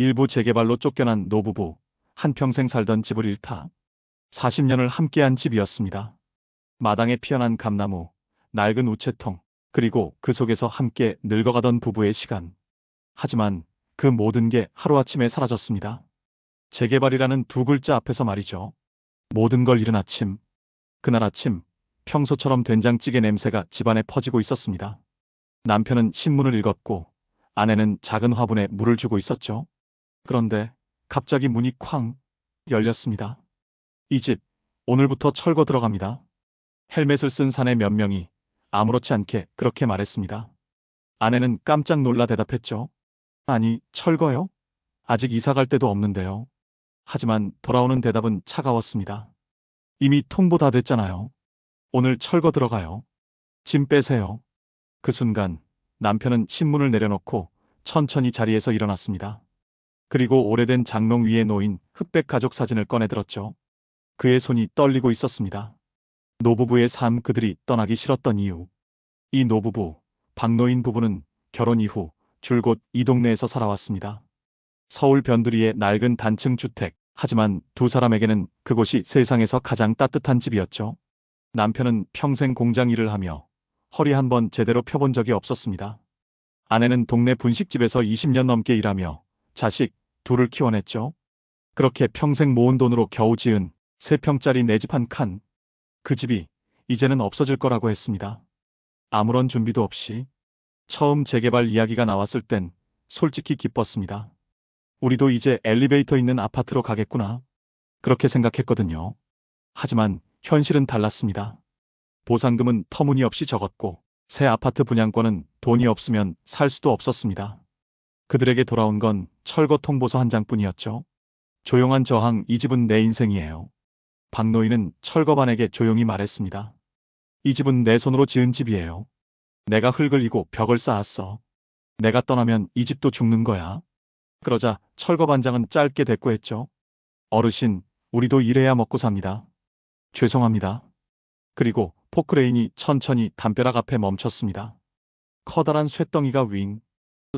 일부 재개발로 쫓겨난 노부부, 한평생 살던 집을 잃다. 40년을 함께한 집이었습니다. 마당에 피어난 감나무, 낡은 우체통, 그리고 그 속에서 함께 늙어가던 부부의 시간. 하지만 그 모든 게 하루아침에 사라졌습니다. 재개발이라는 두 글자 앞에서 말이죠. 모든 걸 잃은 아침. 그날 아침, 평소처럼 된장찌개 냄새가 집안에 퍼지고 있었습니다. 남편은 신문을 읽었고 아내는 작은 화분에 물을 주고 있었죠. 그런데 갑자기 문이 쾅 열렸습니다. 이 집, 오늘부터 철거 들어갑니다. 헬멧을 쓴 사내 몇 명이 아무렇지 않게 그렇게 말했습니다. 아내는 깜짝 놀라 대답했죠. 아니, 철거요? 아직 이사 갈 데도 없는데요. 하지만 돌아오는 대답은 차가웠습니다. 이미 통보 다 됐잖아요. 오늘 철거 들어가요. 짐 빼세요. 그 순간 남편은 신문을 내려놓고 천천히 자리에서 일어났습니다. 그리고 오래된 장롱 위에 놓인 흑백 가족 사진을 꺼내들었죠. 그의 손이 떨리고 있었습니다. 노부부의 삶, 그들이 떠나기 싫었던 이유. 이 노부부, 박노인 부부는 결혼 이후 줄곧 이 동네에서 살아왔습니다. 서울 변두리의 낡은 단층 주택. 하지만 두 사람에게는 그곳이 세상에서 가장 따뜻한 집이었죠. 남편은 평생 공장 일을 하며 허리 한 번 제대로 펴본 적이 없었습니다. 아내는 동네 분식집에서 20년 넘게 일하며 자식 둘을 키워냈죠. 그렇게 평생 모은 돈으로 겨우 지은 3평짜리 내 집 한 칸. 그 집이 이제는 없어질 거라고 했습니다. 아무런 준비도 없이. 처음 재개발 이야기가 나왔을 땐 솔직히 기뻤습니다. 우리도 이제 엘리베이터 있는 아파트로 가겠구나. 그렇게 생각했거든요. 하지만 현실은 달랐습니다. 보상금은 터무니없이 적었고 새 아파트 분양권은 돈이 없으면 살 수도 없었습니다. 그들에게 돌아온 건 철거 통보서 한 장뿐이었죠. 조용한 저항, 이 집은 내 인생이에요. 박노인은 철거반에게 조용히 말했습니다. 이 집은 내 손으로 지은 집이에요. 내가 흙을 이고 벽을 쌓았어. 내가 떠나면 이 집도 죽는 거야. 그러자 철거반장은 짧게 대꾸했죠. 어르신, 우리도 일해야 먹고 삽니다. 죄송합니다. 그리고 포크레인이 천천히 담벼락 앞에 멈췄습니다. 커다란 쇳덩이가 윙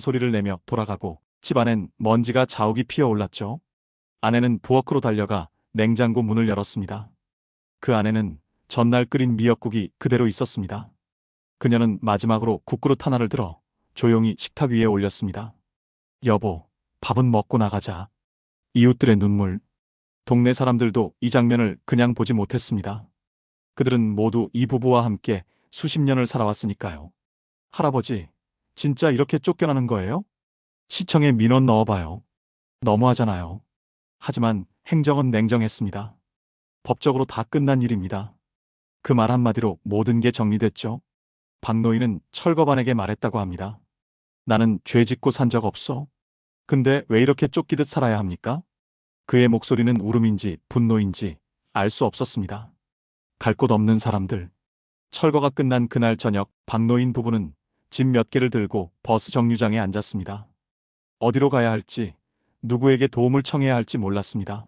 소리를 내며 돌아가고 집안엔 먼지가 자욱이 피어올랐죠. 아내는 부엌으로 달려가 냉장고 문을 열었습니다. 그 안에는 전날 끓인 미역국이 그대로 있었습니다. 그녀는 마지막으로 국그릇 하나를 들어 조용히 식탁 위에 올렸습니다. 여보, 밥은 먹고 나가자. 이웃들의 눈물. 동네 사람들도 이 장면을 그냥 보지 못했습니다. 그들은 모두 이 부부와 함께 수십 년을 살아왔으니까요. 할아버지, 진짜 이렇게 쫓겨나는 거예요? 시청에 민원 넣어봐요. 너무하잖아요. 하지만 행정은 냉정했습니다. 법적으로 다 끝난 일입니다. 그 말 한마디로 모든 게 정리됐죠. 박노인은 철거반에게 말했다고 합니다. 나는 죄 짓고 산 적 없어. 근데 왜 이렇게 쫓기듯 살아야 합니까? 그의 목소리는 울음인지 분노인지 알 수 없었습니다. 갈 곳 없는 사람들. 철거가 끝난 그날 저녁, 박노인 부부는 짐 몇 개를 들고 버스 정류장에 앉았습니다. 어디로 가야 할지, 누구에게 도움을 청해야 할지 몰랐습니다.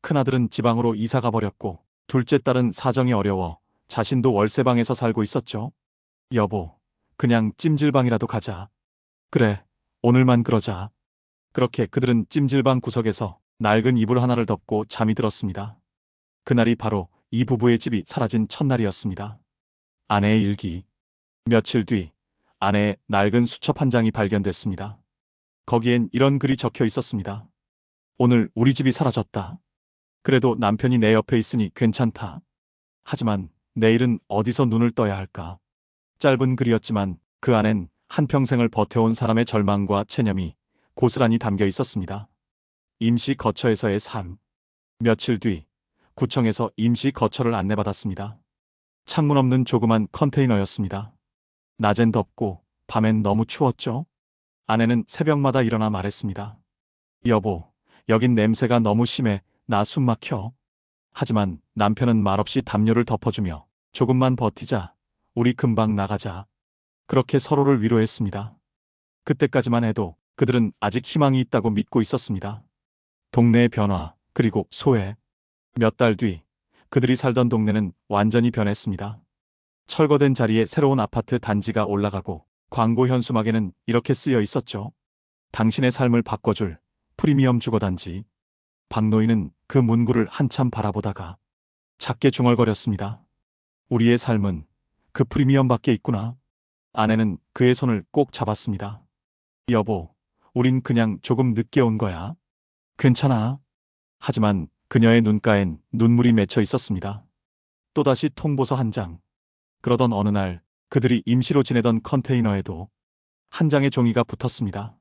큰아들은 지방으로 이사가 버렸고 둘째 딸은 사정이 어려워 자신도 월세방에서 살고 있었죠. 여보, 그냥 찜질방이라도 가자. 그래, 오늘만 그러자. 그렇게 그들은 찜질방 구석에서 낡은 이불 하나를 덮고 잠이 들었습니다. 그날이 바로 이 부부의 집이 사라진 첫날이었습니다. 아내의 일기. 며칠 뒤 아내의 낡은 수첩 한 장이 발견됐습니다. 거기엔 이런 글이 적혀 있었습니다. 오늘 우리 집이 사라졌다. 그래도 남편이 내 옆에 있으니 괜찮다. 하지만 내일은 어디서 눈을 떠야 할까? 짧은 글이었지만 그 안엔 한평생을 버텨온 사람의 절망과 체념이 고스란히 담겨 있었습니다. 임시 거처에서의 삶. 며칠 뒤 구청에서 임시 거처를 안내받았습니다. 창문 없는 조그만 컨테이너였습니다. 낮엔 덥고 밤엔 너무 추웠죠. 아내는 새벽마다 일어나 말했습니다. 여보, 여긴 냄새가 너무 심해. 나 숨 막혀. 하지만 남편은 말없이 담요를 덮어주며 조금만 버티자. 우리 금방 나가자. 그렇게 서로를 위로했습니다. 그때까지만 해도 그들은 아직 희망이 있다고 믿고 있었습니다. 동네의 변화, 그리고 소외. 몇 달 뒤 그들이 살던 동네는 완전히 변했습니다. 철거된 자리에 새로운 아파트 단지가 올라가고 광고 현수막에는 이렇게 쓰여 있었죠. 당신의 삶을 바꿔줄 프리미엄 주거단지. 박노인은 그 문구를 한참 바라보다가 작게 중얼거렸습니다. 우리의 삶은 그 프리미엄밖에 있구나. 아내는 그의 손을 꼭 잡았습니다. 여보, 우린 그냥 조금 늦게 온 거야. 괜찮아. 하지만 그녀의 눈가엔 눈물이 맺혀 있었습니다. 또다시 통보서 한 장. 그러던 어느 날 그들이 임시로 지내던 컨테이너에도 한 장의 종이가 붙었습니다.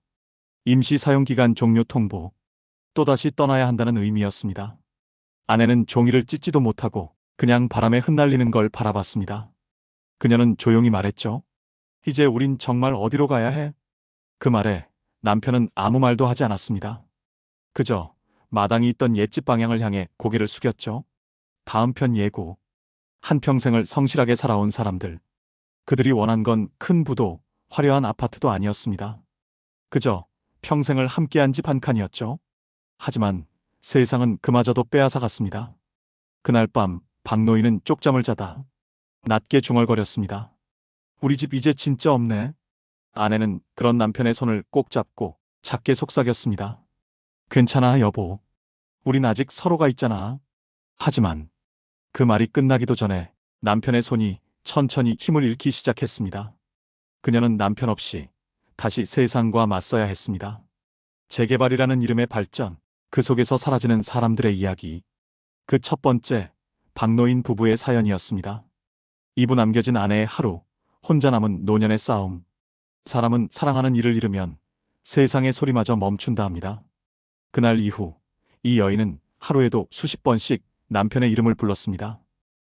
임시 사용기간 종료 통보. 또다시 떠나야 한다는 의미였습니다. 아내는 종이를 찢지도 못하고 그냥 바람에 흩날리는 걸 바라봤습니다. 그녀는 조용히 말했죠. 이제 우린 정말 어디로 가야 해? 그 말에 남편은 아무 말도 하지 않았습니다. 그저 마당이 있던 옛집 방향을 향해 고개를 숙였죠. 다음 편 예고. 한평생을 성실하게 살아온 사람들. 그들이 원한 건 큰 부도 화려한 아파트도 아니었습니다. 그저 평생을 함께한 집 한 칸이었죠. 하지만 세상은 그마저도 빼앗아갔습니다. 그날 밤 박노인은 쪽잠을 자다 낮게 중얼거렸습니다. 우리 집 이제 진짜 없네. 아내는 그런 남편의 손을 꼭 잡고 작게 속삭였습니다. 괜찮아, 여보. 우린 아직 서로가 있잖아. 하지만 그 말이 끝나기도 전에 남편의 손이 천천히 힘을 잃기 시작했습니다. 그녀는 남편 없이 다시 세상과 맞서야 했습니다. 재개발이라는 이름의 발전, 그 속에서 사라지는 사람들의 이야기. 그 첫 번째, 박노인 부부의 사연이었습니다. 이부 남겨진 아내의 하루, 혼자 남은 노년의 싸움. 사람은 사랑하는 이를 잃으면 세상의 소리마저 멈춘다 합니다. 그날 이후 이 여인은 하루에도 수십 번씩 남편의 이름을 불렀습니다.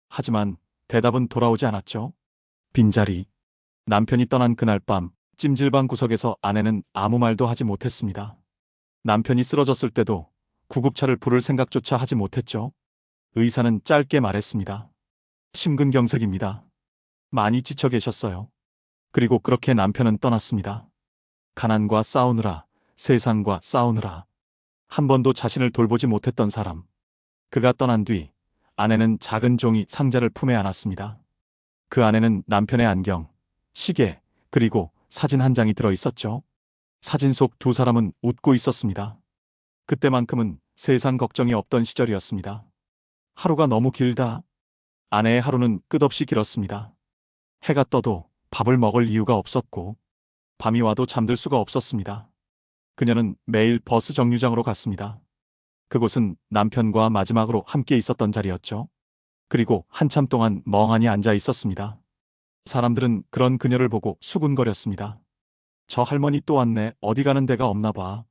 하지만 대답은 돌아오지 않았죠. 빈자리. 남편이 떠난 그날 밤 찜질방 구석에서 아내는 아무 말도 하지 못했습니다. 남편이 쓰러졌을 때도 구급차를 부를 생각조차 하지 못했죠. 의사는 짧게 말했습니다. 심근경색입니다. 많이 지쳐 계셨어요. 그리고 그렇게 남편은 떠났습니다. 가난과 싸우느라, 세상과 싸우느라. 한 번도 자신을 돌보지 못했던 사람. 그가 떠난 뒤 아내는 작은 종이 상자를 품에 안았습니다. 그 안에는 남편의 안경, 시계, 그리고 사진 한 장이 들어 있었죠. 사진 속 두 사람은 웃고 있었습니다. 그때만큼은 세상 걱정이 없던 시절이었습니다. 하루가 너무 길다. 아내의 하루는 끝없이 길었습니다. 해가 떠도 밥을 먹을 이유가 없었고 밤이 와도 잠들 수가 없었습니다. 그녀는 매일 버스 정류장으로 갔습니다. 그곳은 남편과 마지막으로 함께 있었던 자리였죠. 그리고 한참 동안 멍하니 앉아 있었습니다. 사람들은 그런 그녀를 보고 수군거렸습니다. 저 할머니 또 왔네. 어디 가는 데가 없나 봐.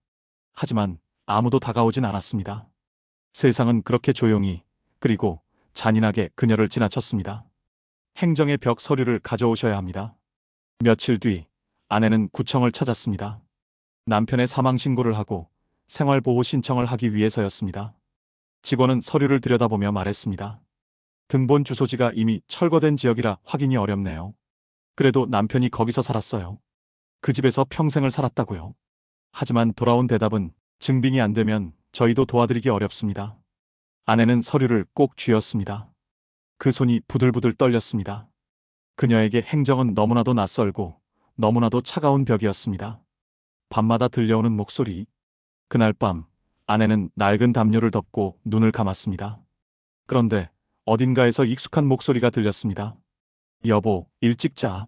하지만 아무도 다가오진 않았습니다. 세상은 그렇게 조용히 그리고 잔인하게 그녀를 지나쳤습니다. 행정의 벽 서류를 가져오셔야 합니다. 며칠 뒤 아내는 구청을 찾았습니다. 남편의 사망 신고를 하고 생활보호 신청을 하기 위해서였습니다. 직원은 서류를 들여다보며 말했습니다. 등본 주소지가 이미 철거된 지역이라 확인이 어렵네요. 그래도 남편이 거기서 살았어요. 그 집에서 평생을 살았다고요. 하지만 돌아온 대답은 증빙이 안 되면 저희도 도와드리기 어렵습니다. 아내는 서류를 꼭 쥐었습니다. 그 손이 부들부들 떨렸습니다. 그녀에게 행정은 너무나도 낯설고 너무나도 차가운 벽이었습니다. 밤마다 들려오는 목소리. 그날 밤 아내는 낡은 담요를 덮고 눈을 감았습니다. 그런데 어딘가에서 익숙한 목소리가 들렸습니다. 여보, 일찍 자.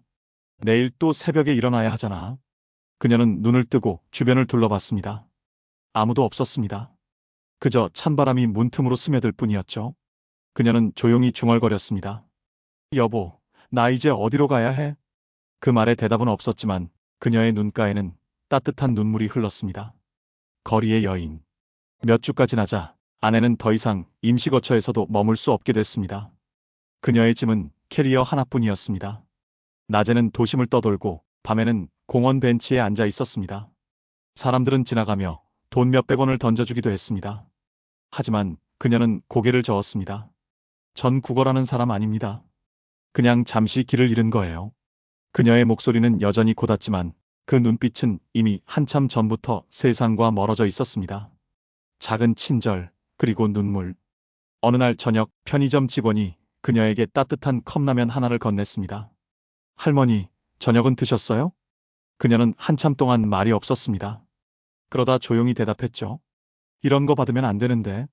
내일 또 새벽에 일어나야 하잖아. 그녀는 눈을 뜨고 주변을 둘러봤습니다. 아무도 없었습니다. 그저 찬바람이 문틈으로 스며들 뿐이었죠. 그녀는 조용히 중얼거렸습니다. 여보, 나 이제 어디로 가야 해? 그 말에 대답은 없었지만 그녀의 눈가에는 따뜻한 눈물이 흘렀습니다. 거리의 여인. 몇 주가 지나자 아내는 더 이상 임시거처에서도 머물 수 없게 됐습니다. 그녀의 짐은 캐리어 하나뿐이었습니다. 낮에는 도심을 떠돌고 밤에는 공원 벤치에 앉아 있었습니다. 사람들은 지나가며 돈 몇백 원을 던져주기도 했습니다. 하지만 그녀는 고개를 저었습니다. 전 국어라는 사람 아닙니다. 그냥 잠시 길을 잃은 거예요. 그녀의 목소리는 여전히 고닫지만 그 눈빛은 이미 한참 전부터 세상과 멀어져 있었습니다. 작은 친절, 그리고 눈물. 어느 날 저녁 편의점 직원이 그녀에게 따뜻한 컵라면 하나를 건넸습니다. 할머니, 저녁은 드셨어요? 그녀는 한참 동안 말이 없었습니다. 그러다 조용히 대답했죠. 이런 거 받으면 안 되는데.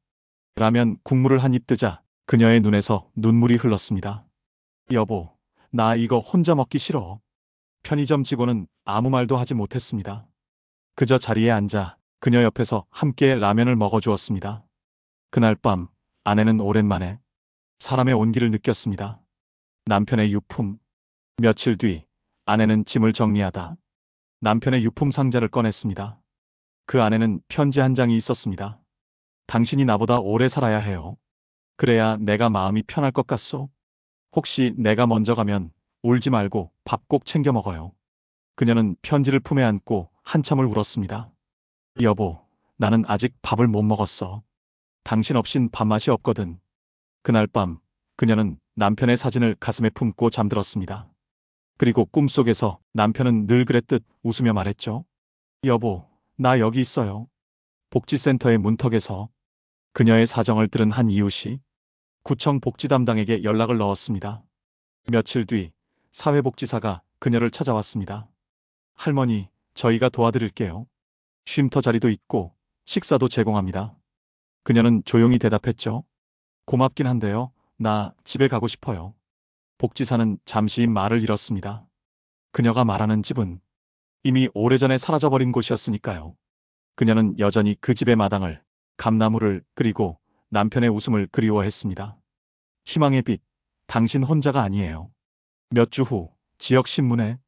라면 국물을 한 입 뜨자 그녀의 눈에서 눈물이 흘렀습니다. 여보, 나 이거 혼자 먹기 싫어. 편의점 직원은 아무 말도 하지 못했습니다. 그저 자리에 앉아 그녀 옆에서 함께 라면을 먹어주었습니다. 그날 밤 아내는 오랜만에 사람의 온기를 느꼈습니다. 남편의 유품. 며칠 뒤 아내는 짐을 정리하다 남편의 유품 상자를 꺼냈습니다. 그 안에는 편지 한 장이 있었습니다. 당신이 나보다 오래 살아야 해요. 그래야 내가 마음이 편할 것 같소. 혹시 내가 먼저 가면 울지 말고 밥 꼭 챙겨 먹어요. 그녀는 편지를 품에 안고 한참을 울었습니다. 여보, 나는 아직 밥을 못 먹었어. 당신 없인 밥맛이 없거든. 그날 밤 그녀는 남편의 사진을 가슴에 품고 잠들었습니다. 그리고 꿈속에서 남편은 늘 그랬듯 웃으며 말했죠. 여보, 나 여기 있어요. 복지센터의 문턱에서. 그녀의 사정을 들은 한 이웃이 구청 복지 담당에게 연락을 넣었습니다. 며칠 뒤 사회복지사가 그녀를 찾아왔습니다. 할머니, 저희가 도와드릴게요. 쉼터 자리도 있고 식사도 제공합니다. 그녀는 조용히 대답했죠. 고맙긴 한데요. 나 집에 가고 싶어요. 복지사는 잠시 말을 잃었습니다. 그녀가 말하는 집은 이미 오래전에 사라져버린 곳이었으니까요. 그녀는 여전히 그 집의 마당을, 감나무를, 그리고 남편의 웃음을 그리워했습니다. 희망의 빛, 당신 혼자가 아니에요. 몇 주 후 지역 신문에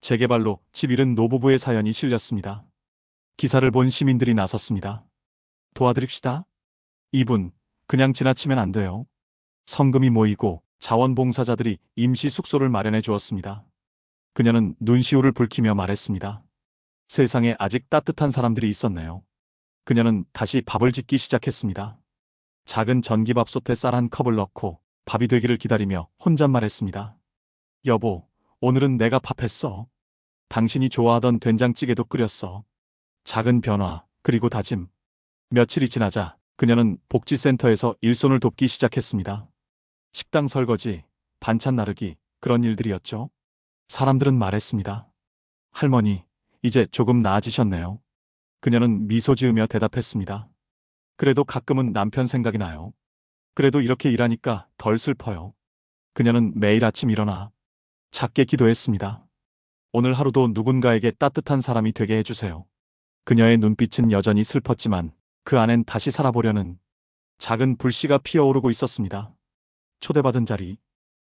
재개발로 집 잃은 노부부의 사연이 실렸습니다. 기사를 본 시민들이 나섰습니다. 도와드립시다. 이분 그냥 지나치면 안 돼요. 성금이 모이고 자원봉사자들이 임시 숙소를 마련해 주었습니다. 그녀는 눈시울을 붉히며 말했습니다. 세상에 아직 따뜻한 사람들이 있었네요. 그녀는 다시 밥을 짓기 시작했습니다. 작은 전기밥솥에 쌀 한 컵을 넣고 밥이 되기를 기다리며 혼잣말했습니다. 여보, 오늘은 내가 밥했어. 당신이 좋아하던 된장찌개도 끓였어. 작은 변화, 그리고 다짐. 며칠이 지나자 그녀는 복지센터에서 일손을 돕기 시작했습니다. 식당 설거지, 반찬 나르기, 그런 일들이었죠. 사람들은 말했습니다. 할머니, 이제 조금 나아지셨네요. 그녀는 미소 지으며 대답했습니다. 그래도 가끔은 남편 생각이 나요. 그래도 이렇게 일하니까 덜 슬퍼요. 그녀는 매일 아침 일어나 작게 기도했습니다. 오늘 하루도 누군가에게 따뜻한 사람이 되게 해주세요. 그녀의 눈빛은 여전히 슬펐지만 그 안엔 다시 살아보려는 작은 불씨가 피어오르고 있었습니다. 초대받은 자리.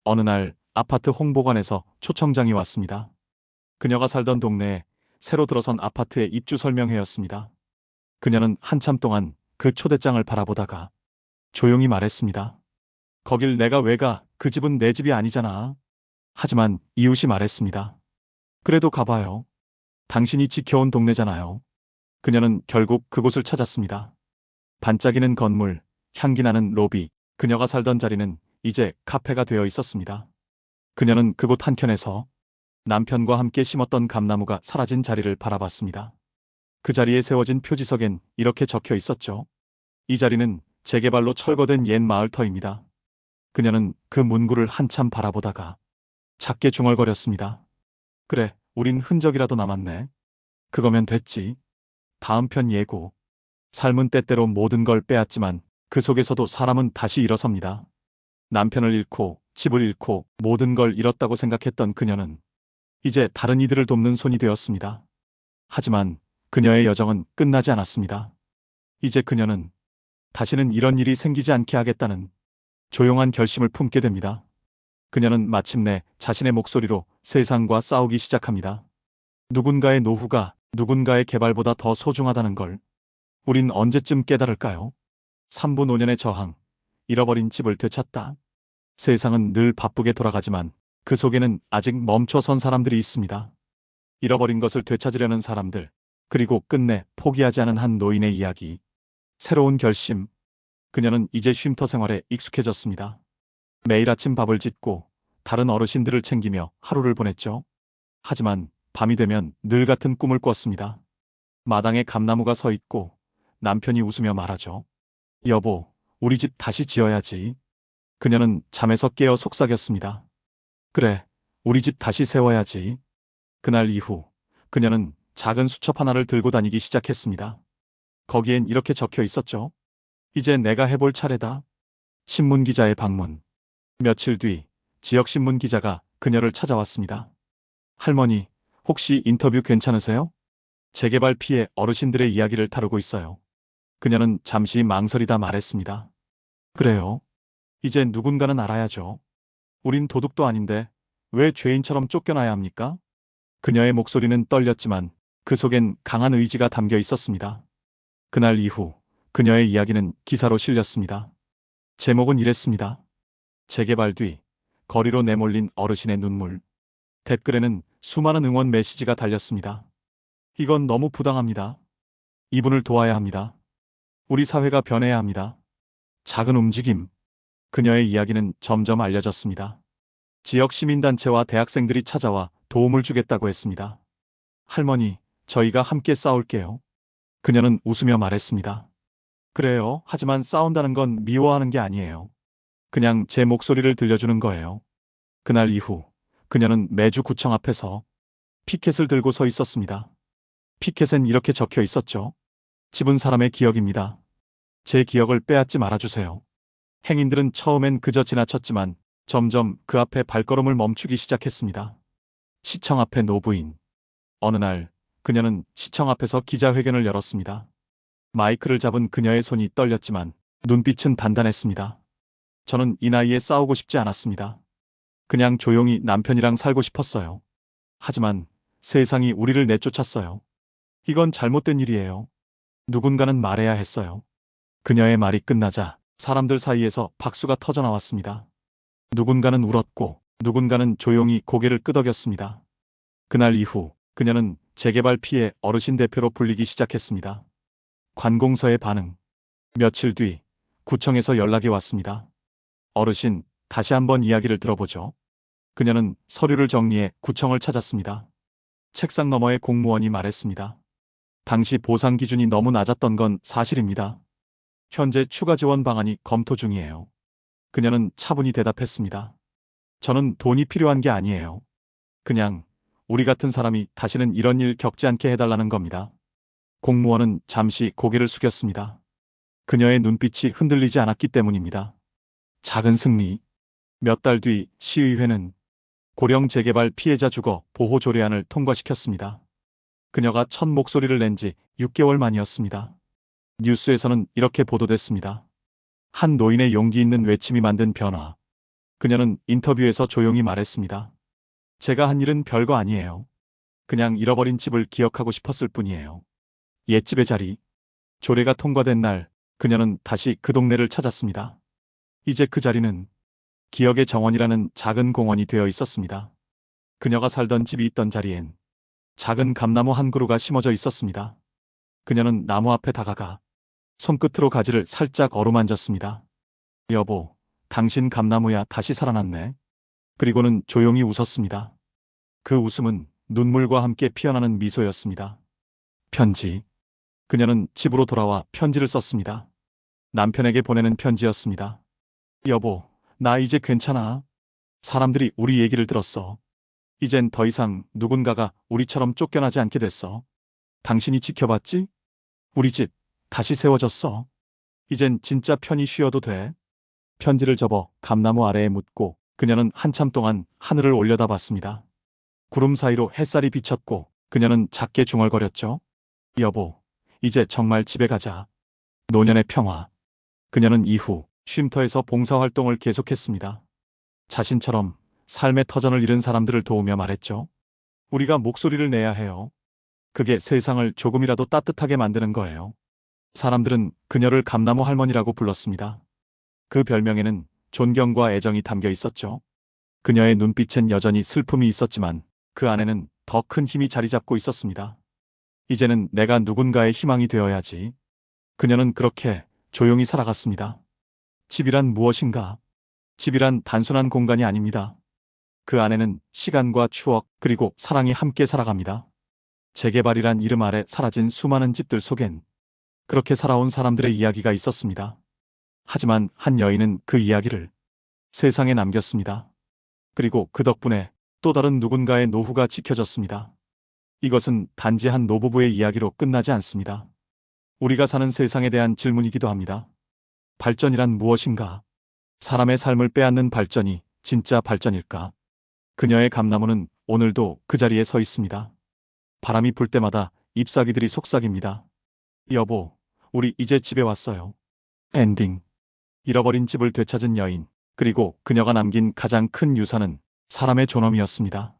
어느 날 아파트 홍보관에서 초청장이 왔습니다. 그녀가 살던 동네에 새로 들어선 아파트의 입주 설명회였습니다. 그녀는 한참 동안 그 초대장을 바라보다가 조용히 말했습니다. 거길 내가 왜 가? 그 집은 내 집이 아니잖아. 하지만 이웃이 말했습니다. 그래도 가봐요. 당신이 지켜온 동네잖아요. 그녀는 결국 그곳을 찾았습니다. 반짝이는 건물, 향기 나는 로비, 그녀가 살던 자리는 이제 카페가 되어 있었습니다. 그녀는 그곳 한켠에서 남편과 함께 심었던 감나무가 사라진 자리를 바라봤습니다. 그 자리에 세워진 표지석엔 이렇게 적혀 있었죠. 이 자리는 재개발로 철거된 옛 마을터입니다. 그녀는 그 문구를 한참 바라보다가 작게 중얼거렸습니다. 그래, 우린 흔적이라도 남았네. 그거면 됐지. 다음 편 예고. 삶은 때때로 모든 걸 빼앗지만 그 속에서도 사람은 다시 일어섭니다. 남편을 잃고 집을 잃고 모든 걸 잃었다고 생각했던 그녀는 이제 다른 이들을 돕는 손이 되었습니다. 하지만 그녀의 여정은 끝나지 않았습니다. 이제 그녀는 다시는 이런 일이 생기지 않게 하겠다는 조용한 결심을 품게 됩니다. 그녀는 마침내 자신의 목소리로 세상과 싸우기 시작합니다. 누군가의 노후가 누군가의 개발보다 더 소중하다는 걸 우린 언제쯤 깨달을까요? 3분 5년의 저항, 잃어버린 집을 되찾다. 세상은 늘 바쁘게 돌아가지만 그 속에는 아직 멈춰선 사람들이 있습니다. 잃어버린 것을 되찾으려는 사람들, 그리고 끝내 포기하지 않은 한 노인의 이야기. 새로운 결심. 그녀는 이제 쉼터 생활에 익숙해졌습니다. 매일 아침 밥을 짓고 다른 어르신들을 챙기며 하루를 보냈죠. 하지만 밤이 되면 늘 같은 꿈을 꿨습니다. 마당에 감나무가 서 있고 남편이 웃으며 말하죠. 여보, 우리 집 다시 지어야지. 그녀는 잠에서 깨어 속삭였습니다. 그래, 우리 집 다시 세워야지. 그날 이후 그녀는 작은 수첩 하나를 들고 다니기 시작했습니다. 거기엔 이렇게 적혀 있었죠. 이제 내가 해볼 차례다. 신문기자의 방문. 며칠 뒤 지역신문 기자가 그녀를 찾아왔습니다. 할머니, 혹시 인터뷰 괜찮으세요? 재개발 피해 어르신들의 이야기를 다루고 있어요. 그녀는 잠시 망설이다 말했습니다. 그래요. 이제 누군가는 알아야죠. 우린 도둑도 아닌데 왜 죄인처럼 쫓겨나야 합니까? 그녀의 목소리는 떨렸지만 그 속엔 강한 의지가 담겨 있었습니다. 그날 이후 그녀의 이야기는 기사로 실렸습니다. 제목은 이랬습니다. 재개발 뒤 거리로 내몰린 어르신의 눈물. 댓글에는 수많은 응원 메시지가 달렸습니다. 이건 너무 부당합니다. 이분을 도와야 합니다. 우리 사회가 변해야 합니다. 작은 움직임. 그녀의 이야기는 점점 알려졌습니다. 지역 시민단체와 대학생들이 찾아와 도움을 주겠다고 했습니다. 할머니, 저희가 함께 싸울게요. 그녀는 웃으며 말했습니다. 그래요. 하지만 싸운다는 건 미워하는 게 아니에요. 그냥 제 목소리를 들려주는 거예요. 그날 이후 그녀는 매주 구청 앞에서 피켓을 들고 서 있었습니다. 피켓엔 이렇게 적혀 있었죠. 집은 사람의 기억입니다. 제 기억을 빼앗지 말아주세요. 행인들은 처음엔 그저 지나쳤지만 점점 그 앞에 발걸음을 멈추기 시작했습니다. 시청 앞의 노부인. 어느 날 그녀는 시청 앞에서 기자회견을 열었습니다. 마이크를 잡은 그녀의 손이 떨렸지만 눈빛은 단단했습니다. 저는 이 나이에 싸우고 싶지 않았습니다. 그냥 조용히 남편이랑 살고 싶었어요. 하지만 세상이 우리를 내쫓았어요. 이건 잘못된 일이에요. 누군가는 말해야 했어요. 그녀의 말이 끝나자 사람들 사이에서 박수가 터져 나왔습니다. 누군가는 울었고 누군가는 조용히 고개를 끄덕였습니다. 그날 이후 그녀는 재개발 피해 어르신 대표로 불리기 시작했습니다. 관공서의 반응. 며칠 뒤 구청에서 연락이 왔습니다. 어르신, 다시 한번 이야기를 들어보죠. 그녀는 서류를 정리해 구청을 찾았습니다. 책상 너머의 공무원이 말했습니다. 당시 보상 기준이 너무 낮았던 건 사실입니다. 현재 추가 지원 방안이 검토 중이에요. 그녀는 차분히 대답했습니다. 저는 돈이 필요한 게 아니에요. 그냥 우리 같은 사람이 다시는 이런 일 겪지 않게 해달라는 겁니다. 공무원은 잠시 고개를 숙였습니다. 그녀의 눈빛이 흔들리지 않았기 때문입니다. 작은 승리. 몇 달 뒤 시의회는 고령 재개발 피해자 주거 보호 조례안을 통과시켰습니다. 그녀가 첫 목소리를 낸 지 6개월 만이었습니다. 뉴스에서는 이렇게 보도됐습니다. 한 노인의 용기 있는 외침이 만든 변화. 그녀는 인터뷰에서 조용히 말했습니다. 제가 한 일은 별거 아니에요. 그냥 잃어버린 집을 기억하고 싶었을 뿐이에요. 옛집의 자리. 조례가 통과된 날 그녀는 다시 그 동네를 찾았습니다. 이제 그 자리는 기억의 정원이라는 작은 공원이 되어 있었습니다. 그녀가 살던 집이 있던 자리엔 작은 감나무 한 그루가 심어져 있었습니다. 그녀는 나무 앞에 다가가 손끝으로 가지를 살짝 어루만졌습니다. 여보, 당신 감나무야 다시 살아났네. 그리고는 조용히 웃었습니다. 그 웃음은 눈물과 함께 피어나는 미소였습니다. 편지. 그녀는 집으로 돌아와 편지를 썼습니다. 남편에게 보내는 편지였습니다. 여보, 나 이제 괜찮아. 사람들이 우리 얘기를 들었어. 이젠 더 이상 누군가가 우리처럼 쫓겨나지 않게 됐어. 당신이 지켜봤지? 우리 집 다시 세워졌어. 이젠 진짜 편히 쉬어도 돼. 편지를 접어 감나무 아래에 묻고 그녀는 한참 동안 하늘을 올려다봤습니다. 구름 사이로 햇살이 비쳤고 그녀는 작게 중얼거렸죠. 여보, 이제 정말 집에 가자. 노년의 평화. 그녀는 이후 쉼터에서 봉사활동을 계속했습니다. 자신처럼 삶의 터전을 잃은 사람들을 도우며 말했죠. 우리가 목소리를 내야 해요. 그게 세상을 조금이라도 따뜻하게 만드는 거예요. 사람들은 그녀를 감나무 할머니라고 불렀습니다. 그 별명에는 존경과 애정이 담겨 있었죠. 그녀의 눈빛엔 여전히 슬픔이 있었지만 그 안에는 더 큰 힘이 자리 잡고 있었습니다. 이제는 내가 누군가의 희망이 되어야지. 그녀는 그렇게 조용히 살아갔습니다. 집이란 무엇인가? 집이란 단순한 공간이 아닙니다. 그 안에는 시간과 추억 그리고 사랑이 함께 살아갑니다. 재개발이란 이름 아래 사라진 수많은 집들 속엔 그렇게 살아온 사람들의 이야기가 있었습니다. 하지만 한 여인은 그 이야기를 세상에 남겼습니다. 그리고 그 덕분에 또 다른 누군가의 노후가 지켜졌습니다. 이것은 단지 한 노부부의 이야기로 끝나지 않습니다. 우리가 사는 세상에 대한 질문이기도 합니다. 발전이란 무엇인가? 사람의 삶을 빼앗는 발전이 진짜 발전일까? 그녀의 감나무는 오늘도 그 자리에 서 있습니다. 바람이 불 때마다 잎사귀들이 속삭입니다. 여보, 우리 이제 집에 왔어요. 엔딩. 잃어버린 집을 되찾은 여인, 그리고 그녀가 남긴 가장 큰 유산은 사람의 존엄이었습니다.